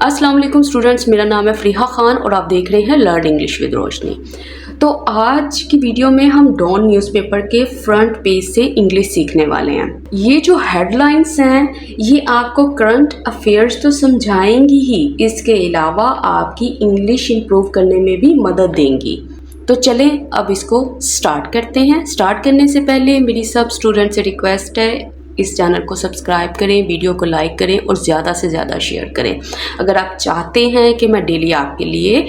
अस्सलाम वालेकुम स्टूडेंट्स, मेरा नाम है फ़रीहा ख़ान और आप देख रहे हैं लर्न इंग्लिश विद रोशनी। तो आज की वीडियो में हम डॉन न्यूज़पेपर के फ्रंट पेज से इंग्लिश सीखने वाले हैं। ये जो हेडलाइंस हैं ये आपको करंट अफेयर्स तो समझाएंगी ही, इसके अलावा आपकी इंग्लिश इम्प्रूव करने में भी मदद देंगी। तो चलें अब इसको स्टार्ट करते हैं। स्टार्ट करने से पहले मेरी सब स्टूडेंट से रिक्वेस्ट है, इस चैनल को सब्सक्राइब करें, वीडियो को लाइक करें और ज़्यादा से ज़्यादा शेयर करें अगर आप चाहते हैं कि मैं डेली आपके लिए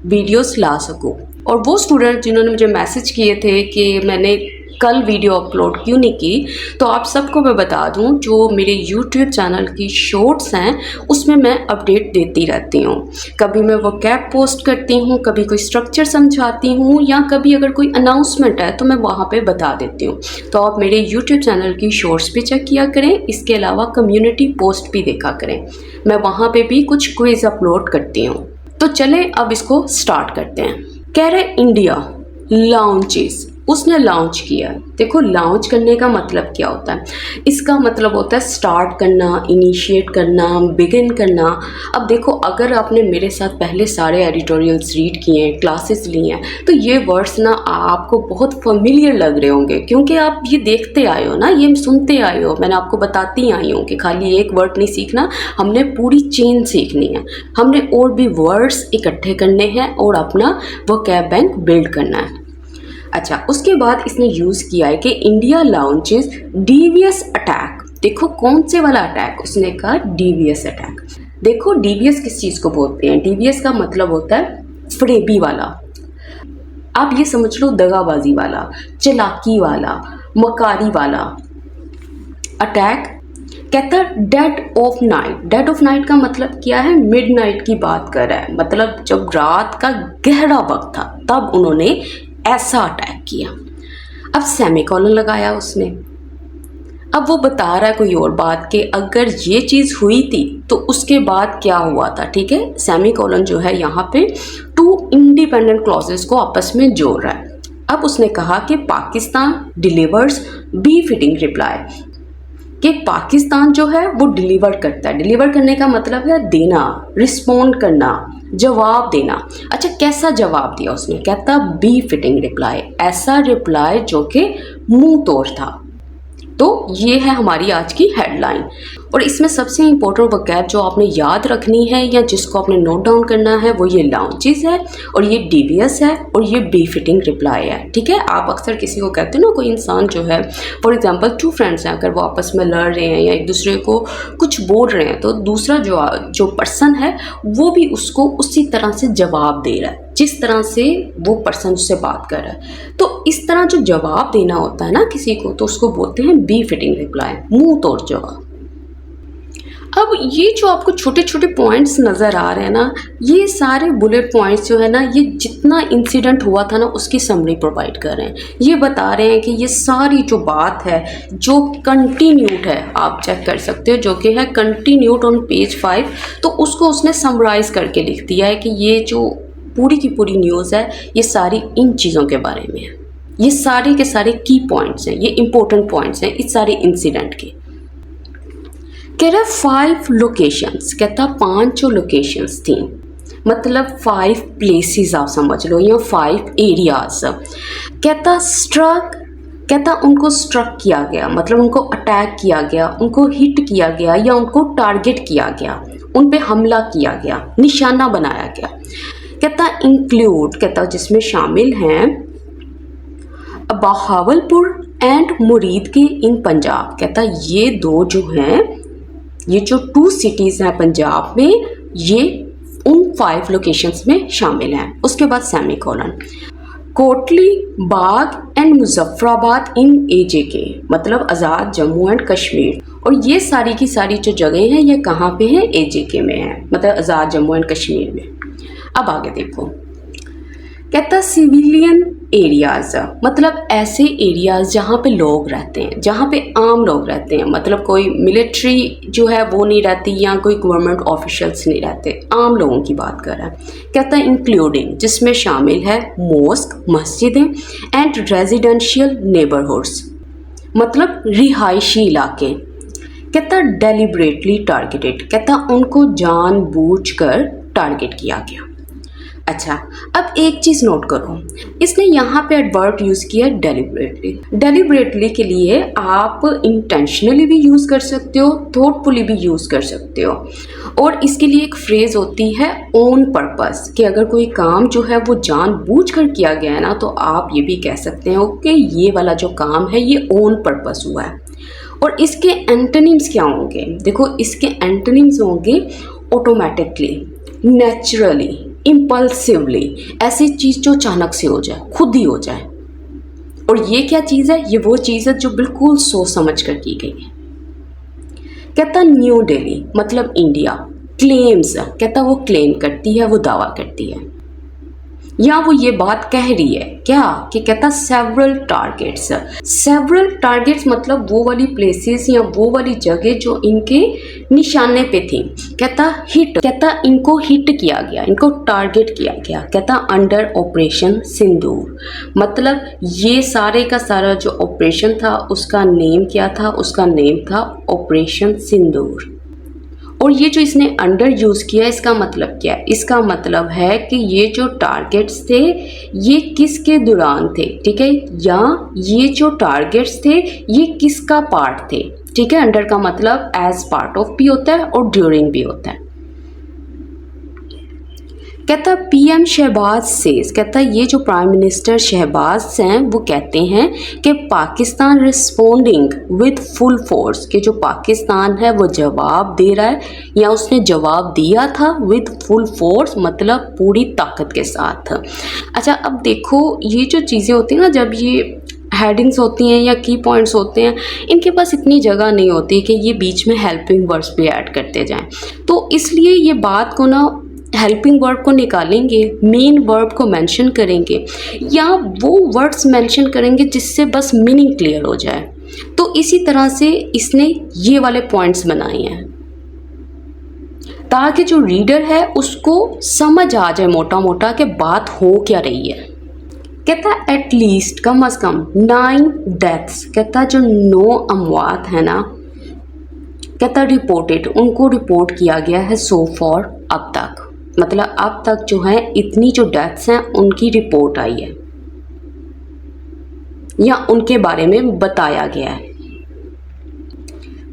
वीडियोस ला सकूं। और वो स्टूडेंट जिन्होंने मुझे मैसेज किए थे कि मैंने कल वीडियो अपलोड क्यों नहीं की, तो आप सबको मैं बता दूं, जो मेरे YouTube चैनल की शॉर्ट्स हैं उसमें मैं अपडेट देती रहती हूं। कभी मैं वो कैप पोस्ट करती हूं, कभी कोई स्ट्रक्चर समझाती हूं, या कभी अगर कोई अनाउंसमेंट है तो मैं वहां पे बता देती हूं। तो आप मेरे YouTube चैनल की शॉर्ट्स भी चेक किया करें, इसके अलावा कम्युनिटी पोस्ट भी देखा करें, मैं वहाँ पर भी कुछ क्विज अपलोड करती हूँ। तो चलें अब इसको स्टार्ट करते हैं। कह रहे इंडिया लॉन्चेस, उसने लॉन्च किया। देखो लॉन्च करने का मतलब क्या होता है, इसका मतलब होता है स्टार्ट करना, इनिशिएट करना, बिगिन करना। अब देखो अगर आपने मेरे साथ पहले सारे एडिटोरियल्स रीड किए हैं, क्लासेस ली हैं, तो ये वर्ड्स ना आपको बहुत फेमिलियर लग रहे होंगे, क्योंकि आप ये देखते आए हो ना, ये सुनते आए हो, मैंने आपको बताती आई हूँ कि खाली एक वर्ड नहीं सीखना, हमने पूरी चेन सीखनी है, हमने और भी वर्ड्स इकट्ठे करने हैं और अपना वोकैब बैंक बिल्ड करना है। अच्छा, उसके बाद इसने यूज़ किया है कि इंडिया लॉन्चेस डीवियस अटैक। देखो कौन से वाला अटैक, उसने कहा डीवियस अटैक। देखो डीवियस किस चीज़ को बोलते हैं, डीवियस का मतलब होता है फरेबी वाला। आप ये समझ लो दगाबाजी वाला, चालाकी वाला, मकारी वाला अटैक। कहता है dead of night. Dead of night का मतलब क्या है, मिड नाइट की बात कर रहा है, मतलब जब रात का गहरा वक्त था तब उन्होंने ऐसा अटैक किया। अब सेमीकोलन लगाया उसने। अब वो बता रहा है कोई और बात कि अगर ये चीज़ हुई थी तो उसके बाद क्या हुआ था। ठीक है, सेमीकोलन जो है यहाँ पे टू इंडिपेंडेंट क्लॉजेस को आपस में जोड़ रहा है। अब उसने कहा कि Pakistan delivers befitting reply, कि पाकिस्तान जो है वो डिलीवर करता है। डिलीवर करने का मतलब है देना, रिस्पॉन्ड करना, जवाब देना। अच्छा, कैसा जवाब दिया उसने, कहता बी फिटिंग रिप्लाई, ऐसा रिप्लाई जो कि मुंह तोड़ था। तो ये है हमारी आज की हेडलाइन। और इसमें सबसे इम्पोर्टेंट वोकैब जो आपने याद रखनी है या जिसको आपने नोट डाउन करना है वो ये लॉन्चेस है, और ये डीवियस है, और ये बी फिटिंग रिप्लाई है। ठीक है, आप अक्सर किसी को कहते हो ना, कोई इंसान जो है, फॉर एग्जांपल टू फ्रेंड्स हैं, अगर वो आपस में लड़ रहे हैं या एक दूसरे को कुछ बोल रहे हैं, तो दूसरा जो पर्सन है वो भी उसको उसी तरह से जवाब दे रहा है जिस तरह से वो पर्सन उससे बात कर रहा है। तो इस तरह जो जवाब देना होता है ना किसी को, तो उसको बोलते हैं बी फिटिंग रिप्लाई, मुंह तोड़ जवाब। अब ये जो आपको छोटे छोटे पॉइंट्स नज़र आ रहे हैं ना, ये सारे बुलेट पॉइंट्स जो है ना, ये जितना इंसिडेंट हुआ था ना उसकी समरी प्रोवाइड कर रहे हैं। ये बता रहे हैं कि ये सारी जो बात है जो कंटिन्यूड है, आप चेक कर सकते हो, जो कि है कंटिन्यूड ऑन पेज 5, तो उसको उसने समराइज करके लिख दिया है कि ये जो पूरी की पूरी न्यूज़ है ये सारी इन चीज़ों के बारे में है। ये सारे के सारे की पॉइंट्स हैं, ये इंपॉर्टेंट पॉइंट्स हैं इस सारे इंसिडेंट के। कह रहा 5 लोकेशंस, कहता 5 जो लोकेशंस थी, मतलब 5 प्लेसेस आप समझ लो, या 5 एरियाज। कहता स्ट्रक, कहता उनको स्ट्रक किया गया, मतलब उनको अटैक किया गया, उनको हिट किया गया या उनको टारगेट किया गया, उन पे हमला किया गया, निशाना बनाया गया। कहता इंक्लूड, कहता जिसमें शामिल हैं Bahawalpur and Muridke in Punjab. कहता ये दो जो हैं, ये जो 2 सिटीज़ हैं पंजाब में, ये उन 5 लोकेशंस में शामिल हैं। उसके बाद semicolon, Kotli Bagh and Muzaffarabad in AJK, मतलब आज़ाद जम्मू एंड कश्मीर। और ये सारी की सारी जो जगह हैं ये कहाँ पे हैं, AJK में है, मतलब आज़ाद जम्मू एंड कश्मीर में। अब आगे देखो, कहता सिविलियन एरियाज, मतलब ऐसे एरियाज जहाँ पे लोग रहते हैं, जहाँ पे आम लोग रहते हैं, मतलब कोई मिलिट्री जो है वो नहीं रहती या कोई गवर्नमेंट ऑफिशियल्स नहीं रहते, आम लोगों की बात कर रहा है। कहता है इंक्लूडिंग, जिसमें शामिल है मॉस्क, मस्जिदें एंड रेजिडेंशियल नेबरहुड्स, मतलब रिहायशी इलाके। कहता डेलिबरेटली टारगेटेड, कहता उनको जानबूझकर टारगेट किया गया। अच्छा, अब एक चीज़ नोट करो, इसने यहाँ पे एडवर्ब यूज़ किया डेलिबरेटली। डेलिबरेटली के लिए आप इंटेंशनली भी यूज़ कर सकते हो, थॉटफुली भी यूज़ कर सकते हो। और इसके लिए एक फ्रेज़ होती है ऑन पर्पस, कि अगर कोई काम जो है वो जानबूझकर किया गया है ना, तो आप ये भी कह सकते हो कि ये वाला जो काम है ये ऑन पर्पस हुआ है। और इसके एंटोनिम्स क्या होंगे? देखो, इसके एंटोनिम्स होंगे ऑटोमेटिकली, नेचुरली, इम्पल्सिवली, ऐसी चीज़ जो अचानक से हो जाए, खुद ही हो जाए। और ये क्या चीज़ है? ये वो चीज़ है जो बिल्कुल सोच समझ कर की गई है। कहता न्यू दिल्ली मतलब इंडिया, क्लेम्स, कहता वो क्लेम करती है, वो दावा करती है, या वो ये बात कह रही है क्या कि कहता सेवरल टारगेट्स। सेवरल टारगेट्स मतलब वो वाली प्लेसेस या वो वाली जगह जो इनके निशाने पे थी। कहता हिट, कहता इनको हिट किया गया, इनको टारगेट किया गया। कहता अंडर ऑपरेशन सिंदूर, मतलब ये सारे का सारा जो ऑपरेशन था उसका नेम क्या था? उसका नेम था ऑपरेशन सिंदूर। और ये जो इसने अंडर यूज़ किया, इसका मतलब क्या है? इसका मतलब है कि ये जो टारगेट्स थे ये किसके दौरान थे, ठीक है, या ये जो टारगेट्स थे ये किसका पार्ट थे, ठीक है। अंडर का मतलब एज पार्ट ऑफ भी होता है और ड्यूरिंग भी होता है। कहता पीएम शहबाज सेज, कहता ये जो प्राइम मिनिस्टर शहबाज हैं वो कहते हैं कि Pakistan responding with full force, कि जो पाकिस्तान है वो जवाब दे रहा है या उसने जवाब दिया था विद फुल फोर्स, मतलब पूरी ताकत के साथ। अच्छा, अब देखो ये जो चीज़ें होती हैं ना, जब ये हेडिंग्स होती हैं या की पॉइंट्स होते हैं, इनके पास इतनी जगह नहीं होती कि ये बीच में हेल्पिंग वर्ड्स भी ऐड करते जाएं, तो इसलिए ये बात को ना हेल्पिंग वर्ब को निकालेंगे, मेन वर्ब को मेंशन करेंगे या वो वर्ड्स मेंशन करेंगे जिससे बस मीनिंग क्लियर हो जाए। तो इसी तरह से इसने ये वाले पॉइंट्स बनाए हैं ताकि जो रीडर है उसको समझ आ जाए मोटा मोटा कि बात हो क्या रही है। कहता एटलीस्ट, कम अज़ कम 9 डेथ्स, कहता जो 9 अमवात है ना, कहता रिपोर्टेड, उनको रिपोर्ट किया गया है सो फॉर, अब तक, मतलब अब तक जो है इतनी जो डेथ्स हैं उनकी रिपोर्ट आई है या उनके बारे में बताया गया है।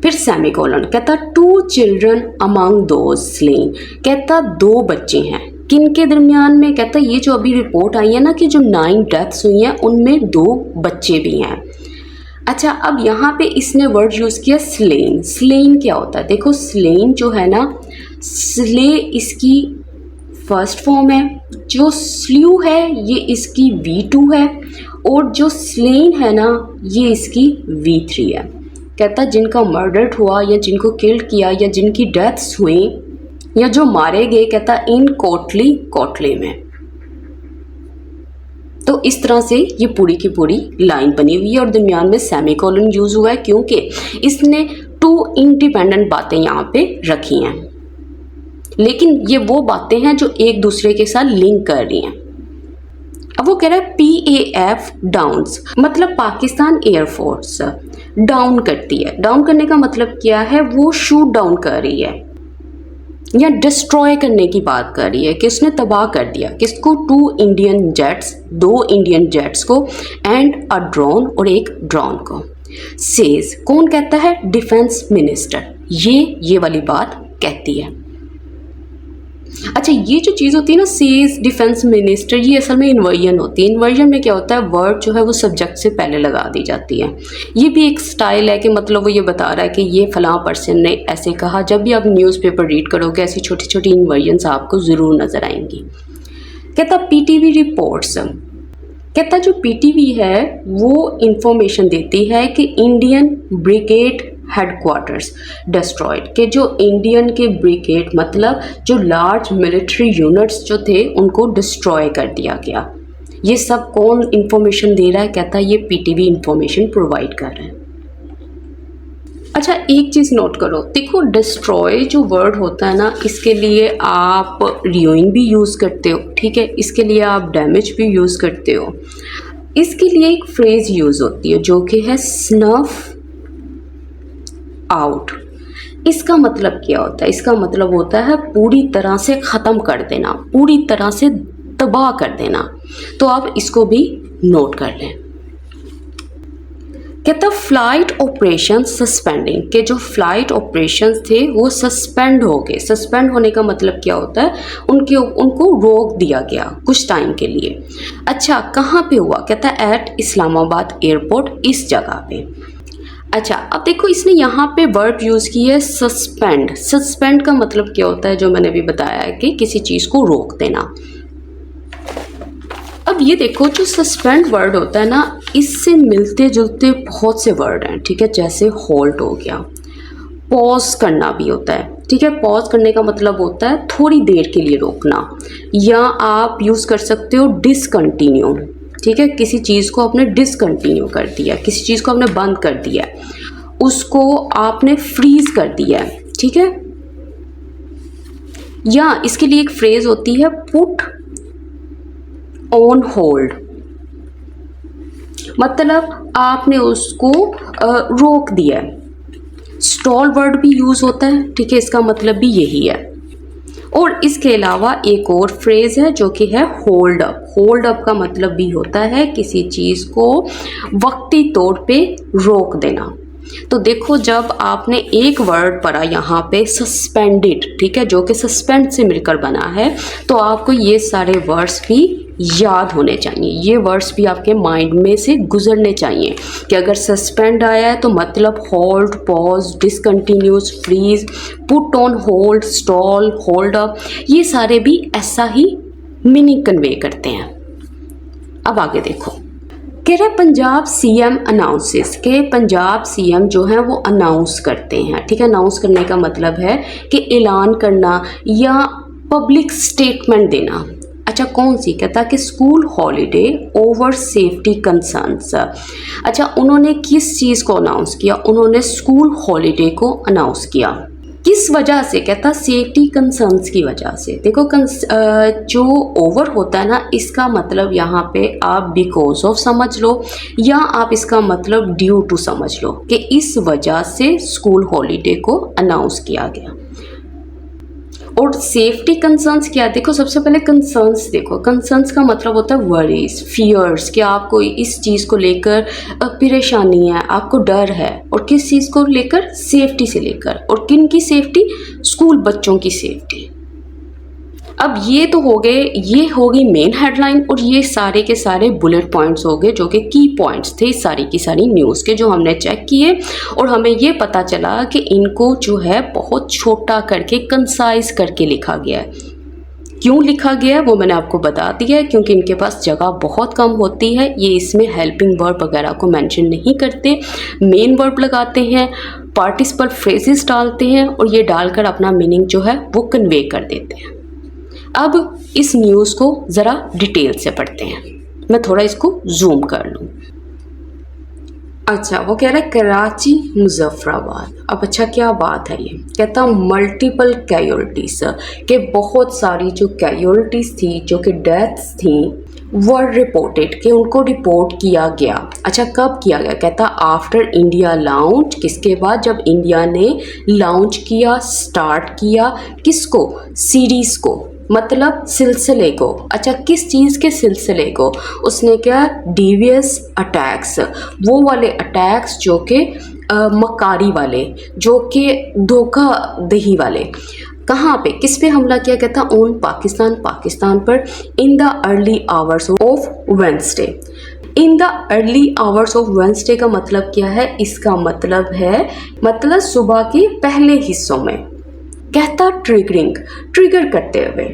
फिर सेमीकोलन, कहता 2 चिल्ड्रन अमंग दोज स्लेन, कहता 2 बच्चे हैं किन के दरमियान में? कहता ये जो अभी रिपोर्ट आई है ना कि जो 9 डेथ्स हुई हैं उनमें 2 बच्चे भी हैं। अच्छा, अब यहाँ पे इसने वर्ड यूज़ किया स्लेन। स्लेन क्या होता है? देखो स्लेन जो है ना, स्ले इसकी फर्स्ट फॉर्म है, जो स्ल्यू है ये इसकी V2 है और जो स्लेन है ना ये इसकी V3 है। कहता जिनका मर्डर हुआ या जिनको किल्ड किया या जिनकी डेथ्स हुई या जो मारे गए, कहता इन कोटली, कोटले में। तो इस तरह से ये पूरी की पूरी लाइन बनी हुई है और दरमियान में सेमीकोलन यूज़ हुआ है क्योंकि इसने 2 इंडिपेंडेंट बातें यहाँ पे रखी हैं, लेकिन ये वो बातें हैं जो एक दूसरे के साथ लिंक कर रही हैं। अब वो कह रहा है PAF डाउन्स, मतलब पाकिस्तान एयरफोर्स डाउन करती है। डाउन करने का मतलब क्या है? वो शूट डाउन कर रही है या डिस्ट्रॉय करने की बात कर रही है कि उसने तबाह कर दिया किसको? 2 इंडियन जेट्स, 2 इंडियन जेट्स को एंड अ ड्रोन, और एक ड्रोन को। सेज, कौन कहता है? डिफेंस मिनिस्टर, ये वाली बात कहती है। अच्छा, ये जो चीज़ होती है ना सेज डिफेंस मिनिस्टर, ये असल में इन्वर्जन होती है। इन्वर्जन में क्या होता है? वर्ड जो है वो सब्जेक्ट से पहले लगा दी जाती है। ये भी एक स्टाइल है कि मतलब वो ये बता रहा है कि ये फलां पर्सन ने ऐसे कहा। जब भी आप न्यूज़पेपर रीड करोगे ऐसी छोटी छोटी इन्वर्जन्स आपको ज़रूर नज़र आएंगी। कहता PTV रिपोर्ट्स, कहता जो PTV है वो इंफॉर्मेशन देती है कि इंडियन ब्रिगेड हेडक्वार्टर्स डिस्ट्रॉयड, के जो इंडियन के ब्रिगेड मतलब जो लार्ज मिलिट्री यूनिट्स जो थे उनको डिस्ट्रॉय कर दिया गया। ये सब कौन इंफॉर्मेशन दे रहा है? कहता है ये PTV इंफॉर्मेशन प्रोवाइड कर रहा है। अच्छा, एक चीज़ नोट करो, देखो डिस्ट्रॉय जो वर्ड होता है ना, इसके लिए आप रियूइन भी यूज़ करते हो, ठीक है, इसके लिए आप डैमेज भी यूज़ करते हो। इसके लिए एक फ्रेज़ यूज़ होती है जो कि है स्नफ आउट, इसका मतलब क्या होता है? इसका मतलब होता है पूरी तरह से ख़त्म कर देना, पूरी तरह से तबाह कर देना। तो आप इसको भी नोट कर लें। कहता फ्लाइट ऑपरेशन सस्पेंडिंग, के जो फ्लाइट ऑपरेशंस थे वो सस्पेंड हो गए। सस्पेंड होने का मतलब क्या होता है? उनको रोक दिया गया कुछ टाइम के लिए। अच्छा, कहाँ पे हुआ? कहता है एट इस्लामाबाद एयरपोर्ट, इस जगह पे। अच्छा, अब देखो इसने यहाँ पे वर्ब यूज़ की है सस्पेंड। सस्पेंड का मतलब क्या होता है? जो मैंने अभी बताया है कि किसी चीज़ को रोक देना। अब ये देखो जो सस्पेंड वर्ड होता है ना, इससे मिलते जुलते बहुत से वर्ड हैं, ठीक है। जैसे होल्ड हो गया, पॉज करना भी होता है, ठीक है। पॉज करने का मतलब होता है थोड़ी देर के लिए रोकना, या आप यूज़ कर सकते हो डिसकंटिन्यू, ठीक है। किसी चीज़ को आपने डिसकंटिन्यू कर दिया, किसी चीज़ को आपने बंद कर दिया, उसको आपने फ्रीज कर दिया, ठीक है। या इसके लिए एक फ्रेज होती है पुट ऑन होल्ड, मतलब आपने उसको रोक दिया। स्टॉल वर्ड भी यूज़ होता है, ठीक है, इसका मतलब भी यही है। और इसके अलावा एक और फ्रेज़ है जो कि है होल्ड अप। होल्ड अप का मतलब भी होता है किसी चीज़ को वक्ती तौर पे रोक देना। तो देखो जब आपने एक वर्ड पढ़ा यहाँ पे सस्पेंडेड, ठीक है, जो कि सस्पेंड से मिलकर बना है, तो आपको ये सारे वर्ड्स भी याद होने चाहिए। ये वर्ड्स भी आपके माइंड में से गुजरने चाहिए कि अगर सस्पेंड आया है तो मतलब hold, pause, discontinues, freeze, put on hold, stall, hold up, ये सारे भी ऐसा ही मीनिंग कन्वे करते हैं। अब आगे देखो, कह रहे पंजाब सीएम अनाउंसेस, के पंजाब सीएम जो है वो अनाउंस करते हैं, ठीक है। अनाउंस करने का मतलब है कि ऐलान करना या पब्लिक स्टेटमेंट देना। अच्छा, कौन सी? कहता कि school holiday over safety concerns. अच्छा, उन्होंने किस चीज़ को अनाउंस किया? उन्होंने स्कूल हॉलीडे को अनाउंस किया। किस वजह से? कहता सेफ्टी कंसर्न्स की वजह से। देखो जो ओवर होता है ना, इसका मतलब यहाँ पे आप बिकॉज ऑफ समझ लो, या आप इसका मतलब ड्यू टू समझ लो कि इस वजह से स्कूल हॉलीडे को अनाउंस किया गया। और सेफ्टी कंसर्न्स क्या? देखो सबसे पहले कंसर्न्स देखो, कंसर्न्स का मतलब होता है वरीज, फियर्स, कि आपको इस चीज़ को लेकर परेशानी है, आपको डर है। और किस चीज़ को लेकर? सेफ्टी से लेकर। और किन की सेफ्टी? स्कूल बच्चों की सेफ्टी। अब ये तो हो गए, ये होगी मेन हेडलाइन, और ये सारे के सारे बुलेट पॉइंट्स हो गए जो कि की पॉइंट्स थे सारी की सारी न्यूज़ के, जो हमने चेक किए। और हमें ये पता चला कि इनको जो है बहुत छोटा करके, कंसाइज करके लिखा गया है। क्यों लिखा गया है वो मैंने आपको बता दिया है, क्योंकि इनके पास जगह बहुत कम होती है। ये इसमें हेल्पिंग वर्ब वगैरह को मेंशन नहीं करते, मेन वर्ब लगाते हैं, पार्टिसिपल फ्रेजेस डालते हैं, और ये डालकर अपना मीनिंग जो है वो कन्वे कर देते हैं। अब इस न्यूज़ को ज़रा डिटेल से पढ़ते हैं। मैं थोड़ा इसको जूम कर लूँ। अच्छा, वो कह रहा है कराची मुजफ्फराबाद। अब अच्छा क्या बात है ये? कहता मल्टीपल कैजुअल्टीज, के बहुत सारी जो कैजुअल्टीज थी, जो कि डेथ्स थी, वर रिपोर्टेड, कि उनको रिपोर्ट किया गया। अच्छा, कब किया गया? कहता आफ्टर इंडिया लॉन्च, किसके बाद? जब इंडिया ने लॉन्च किया, स्टार्ट किया, किसको? सीरीज़ को, मतलब सिलसिले को। अच्छा, किस चीज़ के सिलसिले को? उसने क्या? डीवियस अटैक्स, वो वाले अटैक्स जो कि मकारी वाले, जो कि धोखाधड़ी वाले। कहाँ पे, किस पे हमला किया? कहता ऑन पाकिस्तान, पाकिस्तान पर, in the early hours of Wednesday. In the early hours of Wednesday का मतलब क्या है? इसका मतलब है, मतलब सुबह के पहले हिस्सों में। कहता ट्रिगरिंग, ट्रिगर करते हुए।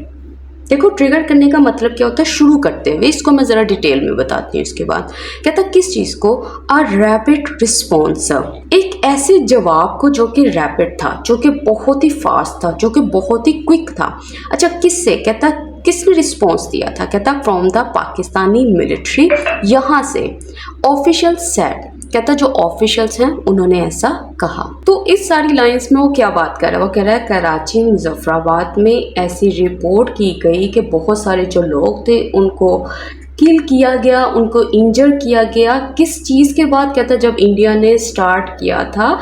देखो ट्रिगर करने का मतलब क्या होता है? शुरू करते हुए। इसको मैं ज़रा डिटेल में बताती हूँ इसके बाद। कहता किस चीज़ को? अ रैपिड रिस्पॉन्स, एक ऐसे जवाब को जो कि रैपिड था, जो कि बहुत ही फास्ट था, जो कि बहुत ही क्विक था। अच्छा, किससे? कहता किसने रिस्पॉन्स दिया था? कहता फ्रॉम द पाकिस्तानी मिलिट्री, यहाँ से। ऑफिशियल सेड, कहता जो ऑफिशियल्स हैं उन्होंने ऐसा कहा। तो इस सारी लाइंस में वो क्या बात कर रहा है? वो कह रहा है कराची मुजफ्फराबाद में ऐसी रिपोर्ट की गई कि बहुत सारे जो लोग थे उनको किल किया गया, उनको इंजर किया गया। किस चीज़ के बाद? कहता जब इंडिया ने स्टार्ट किया था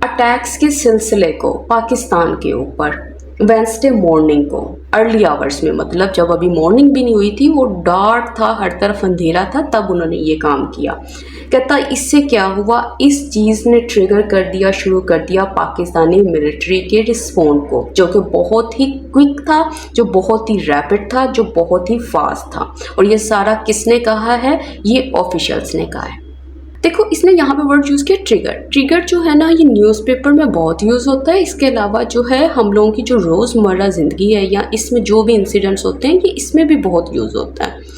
अटैक्स के सिलसिले को पाकिस्तान के ऊपर वेंसडे मॉर्निंग को अर्ली आवर्स में, मतलब जब अभी मॉर्निंग भी नहीं हुई थी, वो डार्क था, हर तरफ अंधेरा था, तब उन्होंने ये काम किया। कहता इससे क्या हुआ, इस चीज़ ने ट्रिगर कर दिया, शुरू कर दिया पाकिस्तानी मिलिट्री के रिस्पॉन्ड को, जो कि बहुत ही क्विक था, जो बहुत ही रैपिड था, जो बहुत ही फास्ट था। और ये सारा किसने कहा है, ये ऑफिशियल्स ने कहा है। देखो इसने यहाँ पे वर्ड यूज़ किया ट्रिगर। ट्रिगर जो है ना, ये न्यूज़पेपर में बहुत यूज़ होता है। इसके अलावा जो है हम लोगों की जो रोज़मर्रा ज़िंदगी है या इसमें जो भी इंसिडेंट्स होते हैं, ये इसमें भी बहुत यूज़ होता है।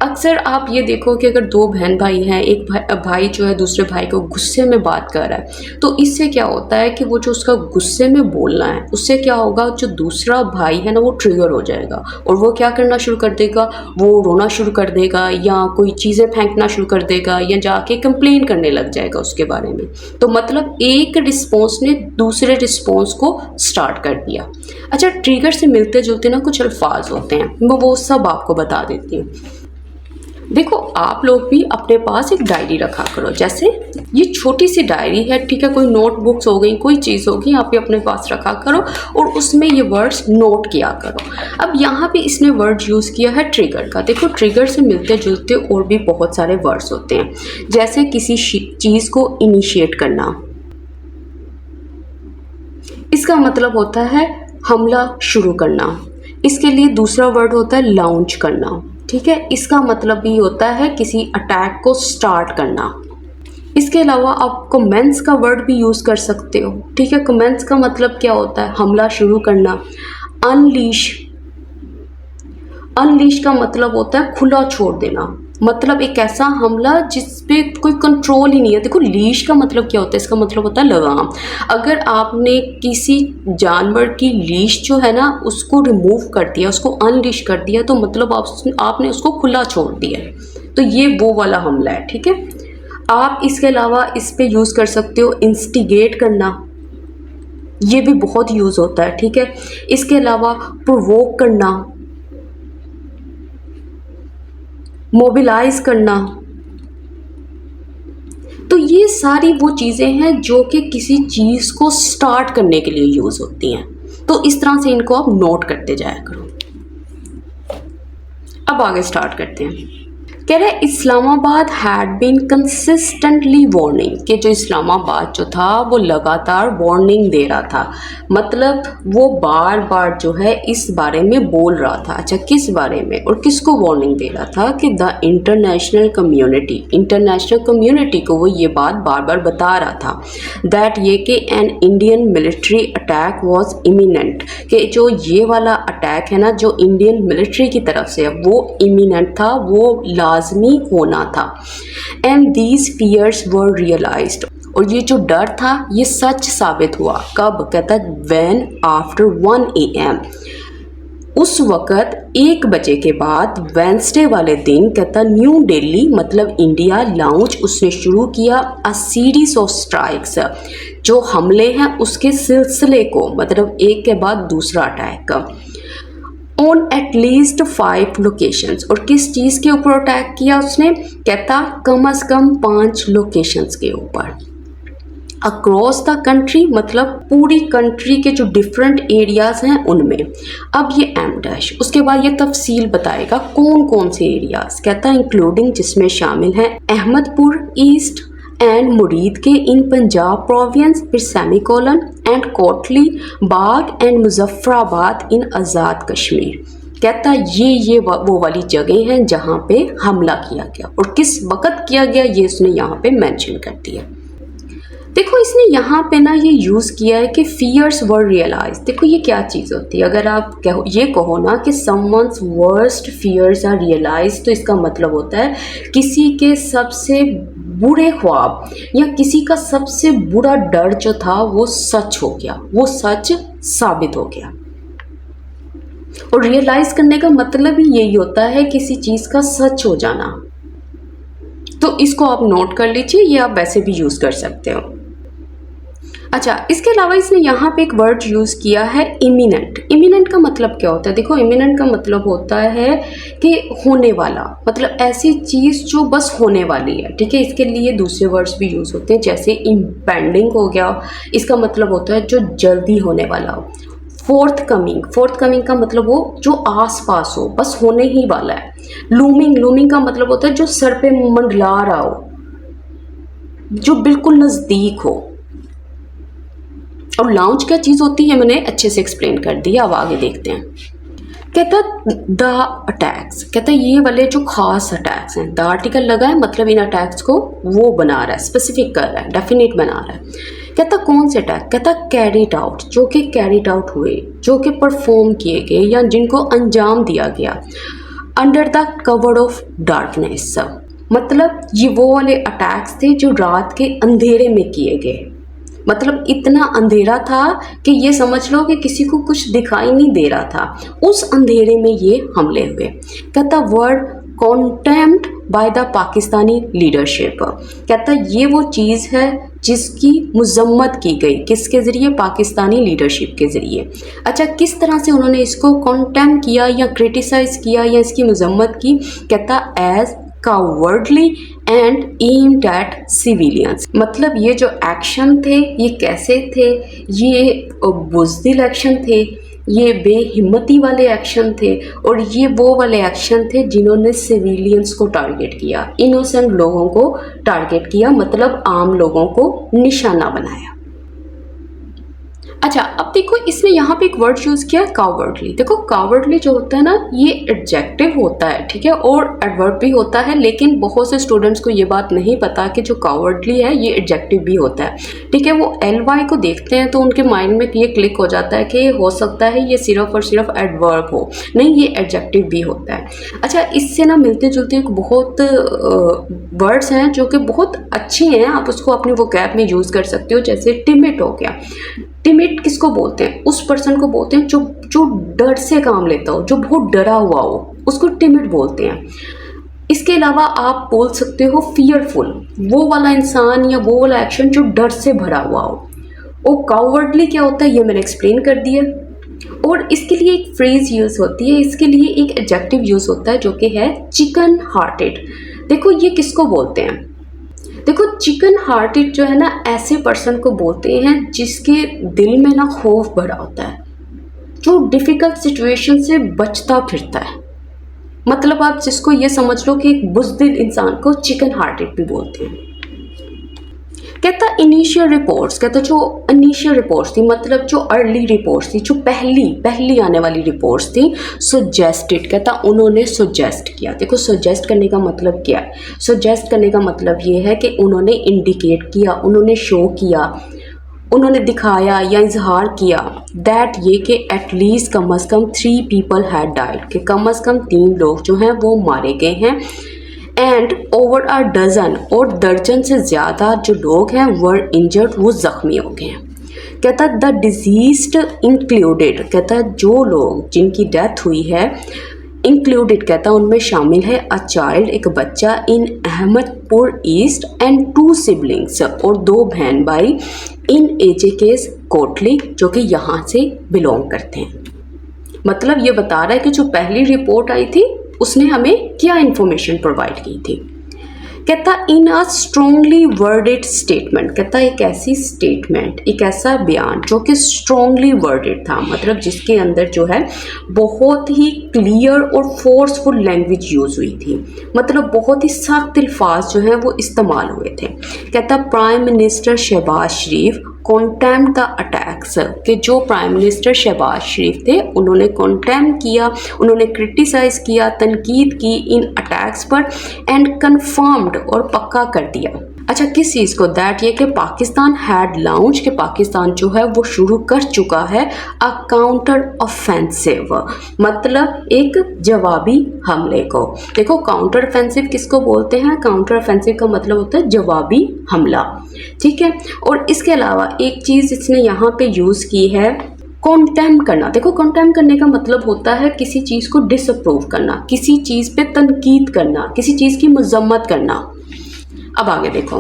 अक्सर आप ये देखो कि अगर दो बहन भाई हैं, एक भाई जो है दूसरे भाई को गुस्से में बात कर रहा है, तो इससे क्या होता है कि वो जो उसका गुस्से में बोलना है, उससे क्या होगा, जो दूसरा भाई है ना वो ट्रिगर हो जाएगा और वो क्या करना शुरू कर देगा, वो रोना शुरू कर देगा या कोई चीज़ें फेंकना शुरू कर देगा या जाके कंप्लेन करने लग जाएगा उसके बारे में। तो मतलब एक रिस्पॉन्स ने दूसरे रिस्पॉन्स को स्टार्ट कर दिया। अच्छा, ट्रिगर से मिलते जुलते ना कुछ अल्फाज होते हैं, मैं वो सब आपको बता देती हूँ। देखो आप लोग भी अपने पास एक डायरी रखा करो, जैसे ये छोटी सी डायरी है, ठीक है, कोई नोटबुक्स हो गई, कोई चीज़ होगी, आप भी अपने पास रखा करो और उसमें ये वर्ड्स नोट किया करो। अब यहाँ पे इसने वर्ड यूज़ किया है ट्रिगर का। देखो ट्रिगर से मिलते जुलते और भी बहुत सारे वर्ड्स होते हैं, जैसे किसी चीज़ को इनिशिएट करना, इसका मतलब होता है हमला शुरू करना। इसके लिए दूसरा वर्ड होता है लॉन्च करना, ठीक है, इसका मतलब भी होता है किसी अटैक को स्टार्ट करना। इसके अलावा आप कमेंस का वर्ड भी यूज़ कर सकते हो, ठीक है। कमेंस का मतलब क्या होता है, हमला शुरू करना। अनलीश, अनलीश का मतलब होता है खुला छोड़ देना, मतलब एक ऐसा हमला जिस पे कोई कंट्रोल ही नहीं है। देखो लीश का मतलब क्या होता है, इसका मतलब होता है लगाम। अगर आपने किसी जानवर की लीश जो है ना उसको रिमूव कर दिया, उसको अनलीश कर दिया, तो मतलब आपने उसको खुला छोड़ दिया, तो ये वो वाला हमला है, ठीक है। आप इसके अलावा इस पे यूज़ कर सकते हो इंस्टिगेट करना, ये भी बहुत यूज़ होता है, ठीक है। इसके अलावा प्रोवोक करना, मोबिलाइज करना, तो ये सारी वो चीज़ें हैं जो कि किसी चीज़ को स्टार्ट करने के लिए यूज़ होती हैं। तो इस तरह से इनको आप नोट करते जाया करो। अब आगे स्टार्ट करते हैं। कह रहे Islamabad had been consistently warning, कि जो इस्लामाबाद जो था वो लगातार वार्निंग दे रहा था, मतलब वो बार बार जो है इस बारे में बोल रहा था। अच्छा, किस बारे में और किसको वार्निंग दे रहा था, कि the international community, international community को वो ये बात बार बार बता रहा था दैट ये कि an Indian military attack was imminent, कि जो ये वाला अटैक है ना जो इंडियन मिलिट्री की तरफ से वो इमिनेंट था, वो लाजमी होना था। And these fears were realised, और ये जो डर था ये सच साबित हुआ। कब, कहता है व्हेन आफ्टर 1 AM, उस वक़्त 1 बजे के बाद वेंसडे वाले दिन, कहता न्यू दिल्ली मतलब इंडिया लॉन्च, उसने शुरू किया अ सीरीज ऑफ स्ट्राइक्स, जो हमले हैं उसके सिलसिले को, मतलब एक के बाद दूसरा अटैक, ऑन एटलीस्ट 5 लोकेशंस। और किस चीज़ के ऊपर अटैक किया उसने, कहता कम अज़ कम 5 लोकेशंस के ऊपर। अक्रॉस द कंट्री मतलब पूरी कंट्री के जो डिफरेंट एरियाज़ हैं उनमें। अब ये एम डैश, उसके बाद ये तफसील बताएगा कौन कौन से एरियाज़, कहता है इंक्लूडिंग, जिसमें शामिल हैं Ahmadpur east and Muridke in Punjab province, फिर semicolon and Kotli Bagh and Muzaffarabad in Azad Kashmir. कहता ये वो वाली जगह हैं जहाँ पे हमला किया गया और किस वक़्त किया गया ये उसने यहाँ पे मेंशन कर दिया। देखो इसने यहाँ पे ना ये यूज़ किया है कि फियर्स वर रियलाइज। देखो ये क्या चीज़ होती है, अगर आप ये कहो ना कि someone's worst fears are realise, तो इसका मतलब होता है किसी के सबसे बुरे ख्वाब या किसी का सबसे बुरा डर जो था वो सच हो गया, वो सच साबित हो गया। और रियलाइज करने का मतलब ही यही होता है किसी चीज़ का सच हो जाना। तो इसको आप नोट कर लीजिए, ये आप वैसे भी यूज़ कर सकते हो। अच्छा, इसके अलावा इसने यहाँ पे एक वर्ड यूज़ किया है इमिनेंट। इमिनेंट का मतलब क्या होता है? देखो, इमिनेंट का मतलब होता है कि होने वाला, मतलब ऐसी चीज़ जो बस होने वाली है, ठीक है। इसके लिए दूसरे वर्ड्स भी यूज़ होते हैं, जैसे इम्पेंडिंग हो गया, इसका मतलब होता है जो जल्दी होने वाला हो। फोर्थ कमिंग का मतलब वो जो आस पास हो, बस होने ही वाला है। लूमिंग का मतलब होता है जो सर पे मंडला रहा हो, जो बिल्कुल नज़दीक हो। और लाउंज क्या चीज़ होती है मैंने अच्छे से एक्सप्लेन कर दिया। अब आगे देखते हैं। कहता द अटैक्स, कहता ये वाले जो खास अटैक्स हैं, द आर्टिकल लगा है, मतलब इन अटैक्स को वो बना रहा है, स्पेसिफिक कर रहा है, डेफिनेट बना रहा है। कहता कौन से अटैक? कहता कैरिड आउट, जो कि कैरिड आउट हुए, जो कि परफॉर्म किए गए या जिनको अंजाम दिया गया under the cover of darkness. मतलब ये वो वाले अटैक्स थे जो रात के अंधेरे में किए गए। मतलब इतना अंधेरा था कि ये समझ लो कि किसी को कुछ दिखाई नहीं दे रहा था, उस अंधेरे में ये हमले हुए। कहता word contempt by the Pakistani leadership, कहता ये वो चीज़ है जिसकी मजम्मत की गई, किसके ज़रिए? पाकिस्तानी लीडरशिप के ज़रिए। अच्छा, किस तरह से उन्होंने इसको कॉन्टेम्प्ट किया या क्रिटिसाइज़ किया या इसकी मजम्मत की? कहता as cowardly and aimed at civilians, मतलब ये जो एक्शन थे ये कैसे थे? ये बुज़दिल एक्शन थे, ये बेहिम्मती वाले एक्शन थे, और ये वो वाले एक्शन थे जिन्होंने सिविलियंस को टारगेट किया, इनोसेंट लोगों को टारगेट किया, मतलब आम लोगों को निशाना बनाया। अच्छा, अब देखो इसने यहाँ पे एक वर्ड यूज़ किया कावर्डली। देखो कावर्डली जो होता है ना, ये एडजेक्टिव होता है, ठीक है, और एडवर्ब भी होता है, लेकिन बहुत से स्टूडेंट्स को ये बात नहीं पता कि जो कावर्डली है ये एडजेक्टिव भी होता है, ठीक है। वो LY को देखते हैं तो उनके माइंड में ये क्लिक हो जाता है कि हो सकता है ये सिर्फ और सिर्फ एडवर्ब हो, नहीं, ये एडजेक्टिव भी होता है। अच्छा, इससे ना मिलते जुलते बहुत वर्ड्स हैं जो कि बहुत अच्छे हैं, आप उसको अपने वोकैब में यूज़ कर सकते हो। जैसे टिमिड हो गया। टिमिड किसको बोलते हैं? उस पर्सन को बोलते हैं जो डर से काम लेता हो, जो बहुत डरा हुआ हो, उसको टिमिड बोलते हैं। इसके अलावा आप बोल सकते हो फियरफुल, वो वाला इंसान या वो वाला एक्शन जो डर से भरा हुआ हो। और कावर्डली क्या होता है ये मैंने एक्सप्लेन कर दिया। और इसके लिए एक फ्रेज यूज़ होती है, इसके लिए एक एडजेक्टिव यूज़ होता है जो कि है चिकन हार्टेड। देखो ये किसको बोलते हैं? देखो चिकन हार्टेड जो है ना, ऐसे पर्सन को बोलते हैं जिसके दिल में ना खौफ भरा होता है, जो डिफ़िकल्ट सिचुएशन से बचता फिरता है। मतलब आप जिसको ये समझ लो कि एक बुज़दिल इंसान को चिकन हार्टेड भी बोलते हैं। कहता इनिशियल रिपोर्ट्स, कहता जो इनिशियल रिपोर्ट्स थी, मतलब जो अर्ली रिपोर्ट्स थी, जो पहली आने वाली रिपोर्ट्स थी, सजेस्टेड, कहता उन्होंने सजेस्ट किया। देखो सजेस्ट करने का मतलब क्या है? सजेस्ट करने का मतलब ये है कि उन्होंने इंडिकेट किया, उन्होंने शो किया, उन्होंने दिखाया या इजहार किया दैट ये कि एटलीस्ट कम अज़ कम 3 पीपल हैड डाइड, कि कम अज़ कम 3 लोग जो हैं वो मारे गए हैं। एंड ओवर अ डजन, और दर्जन से ज़्यादा जो लोग हैं वर इंजर्ड, वो ज़ख्मी हो गए हैं। कहता द डिजीज्ड इंक्लूडेड, कहता जो लोग जिनकी डेथ हुई है इंक्लूडेड, कहता उनमें शामिल है अ चाइल्ड, एक बच्चा, इन अहमदपुर ईस्ट, एंड 2 सिबलिंग्स, और 2 बहन भाई, इन AJK's कोटली, जो कि यहाँ से बिलोंग करते हैं। मतलब ये बता रहा है कि जो पहली रिपोर्ट आई थी उसने हमें क्या इन्फॉर्मेशन प्रोवाइड की थी। कहता इन अ स्ट्रॉन्गली वर्डेड स्टेटमेंट, कहता एक ऐसी स्टेटमेंट, एक ऐसा बयान जो कि स्ट्रॉन्गली वर्डेड था, मतलब जिसके अंदर जो है बहुत ही क्लियर और फोर्सफुल लैंग्वेज यूज़ हुई थी, मतलब बहुत ही सख्त अल्फाज जो हैं वो इस्तेमाल हुए थे। कहता prime minister Shahbaz Sharif contempt the attacks, कि जो प्राइम मिनिस्टर शहबाज शरीफ थे उन्होंने कॉन्टेम्प्ट किया, उन्होंने क्रिटिसाइज़ किया, तनकीद की इन अटैक्स पर, एंड कन्फर्म्ड, और पक्का कर दिया। अच्छा किस चीज़ को? दैट ये कि पाकिस्तान हैड लॉन्च, के पाकिस्तान जो है वो शुरू कर चुका है अ काउंटर ऑफेंसिव, मतलब एक जवाबी हमले को। देखो काउंटर ऑफेंसिव किसको बोलते हैं? काउंटर ऑफेंसिव का मतलब होता है जवाबी हमला, ठीक है। और इसके अलावा एक चीज़ इसने यहाँ पे यूज़ की है कॉन्टेम करना। देखो कॉन्टेम करने का मतलब होता है किसी चीज़ को डिसअप्रूव करना, किसी चीज़ पे तनकीद करना, किसी चीज़ की मजम्मत करना। अब आगे देखो,